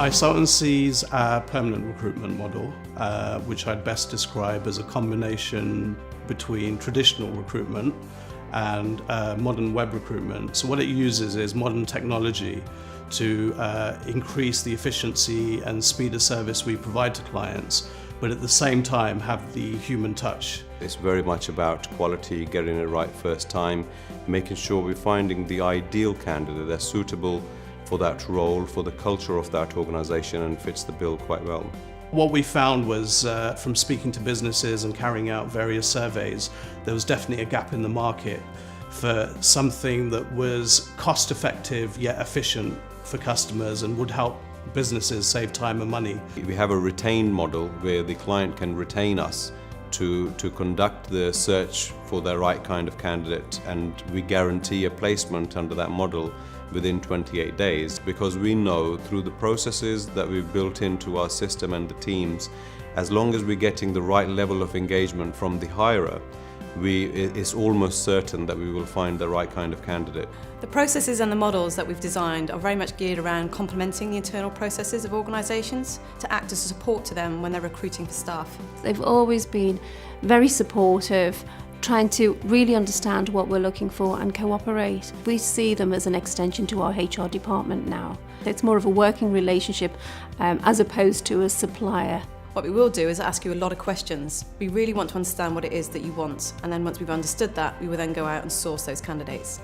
Isultancy's permanent recruitment model, which I'd best describe as a combination between traditional recruitment and modern web recruitment. So what it uses is modern technology to increase the efficiency and speed of service we provide to clients, but at the same time have the human touch. It's very much about quality, getting it right first time, making sure we're finding the ideal candidate that's suitable for that role, for the culture of that organisation, and fits the bill quite well. What we found was, from speaking to businesses and carrying out various surveys, there was definitely a gap in the market for something that was cost effective yet efficient for customers and would help businesses save time and money. We have a retained model where the client can retain us to conduct the search for the right kind of candidate, and we guarantee a placement under that model within 28 days, because we know through the processes that we've built into our system and the teams, as long as we're getting the right level of engagement from the hirer, it's almost certain that we will find the right kind of candidate. The processes and the models that we've designed are very much geared around complementing the internal processes of organisations to act as a support to them when they're recruiting for staff. They've always been very supportive, trying to really understand what we're looking for and cooperate. We see them as an extension to our HR department now. It's more of a working relationship as opposed to a supplier. What we will do is ask you a lot of questions. We really want to understand what it is that you want, and then once we've understood that, we will then go out and source those candidates.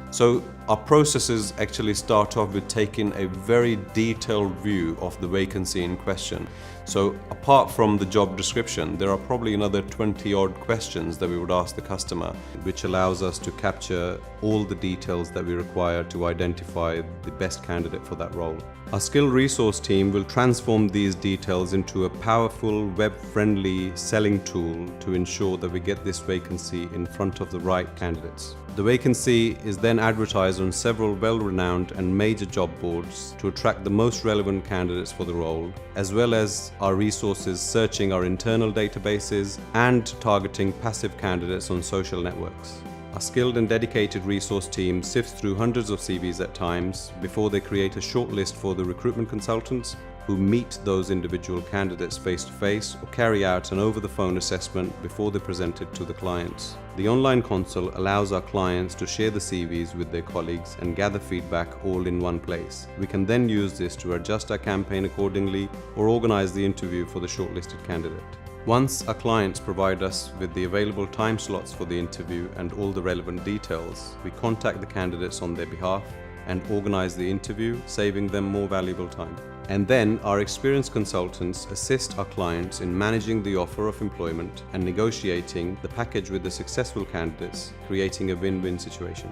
So our processes actually start off with taking a very detailed view of the vacancy in question. So apart from the job description, there are probably another 20 odd questions that we would ask the customer, which allows us to capture all the details that we require to identify the best candidate for that role. Our skilled resource team will transform these details into a powerful, web-friendly selling tool to ensure that we get this vacancy in front of the right candidates. The vacancy is then advertised on several well-renowned and major job boards to attract the most relevant candidates for the role, as well as our resources searching our internal databases and targeting passive candidates on social networks. Our skilled and dedicated resource team sifts through hundreds of CVs at times before they create a shortlist for the recruitment consultants who meet those individual candidates face-to-face or carry out an over-the-phone assessment before they present it to the clients. The online console allows our clients to share the CVs with their colleagues and gather feedback all in one place. We can then use this to adjust our campaign accordingly or organize the interview for the shortlisted candidate. Once our clients provide us with the available time slots for the interview and all the relevant details, we contact the candidates on their behalf and organize the interview, saving them more valuable time. And then our experienced consultants assist our clients in managing the offer of employment and negotiating the package with the successful candidates, creating a win-win situation.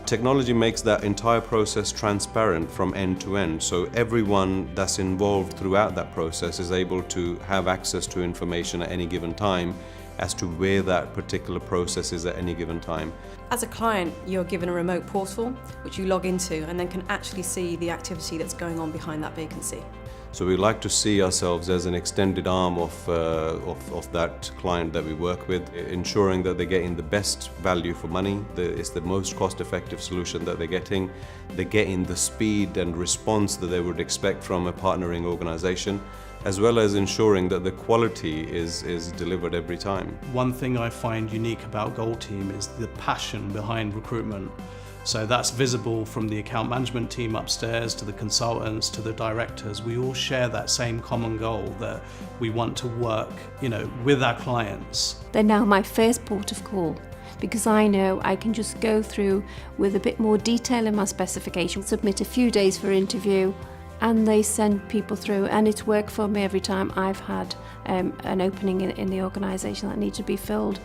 Technology makes that entire process transparent from end to end, so everyone that's involved throughout that process is able to have access to information at any given time as to where that particular process is at any given time. As a client, you're given a remote portal which you log into and then can actually see the activity that's going on behind that vacancy. So we like to see ourselves as an extended arm of that client that we work with, ensuring that they're getting the best value for money. It's the most cost-effective solution that they're getting. They're getting the speed and response that they would expect from a partnering organization, as well as ensuring that the quality is delivered every time. One thing I find unique about Goldteam is the passion behind recruitment. So that's visible from the account management team upstairs to the consultants to the directors. We all share that same common goal that we want to work, with our clients. They're now my first port of call, because I know I can just go through with a bit more detail in my specification, submit a few days for interview, and they send people through, and it's worked for me every time I've had an opening in the organisation that needs to be filled.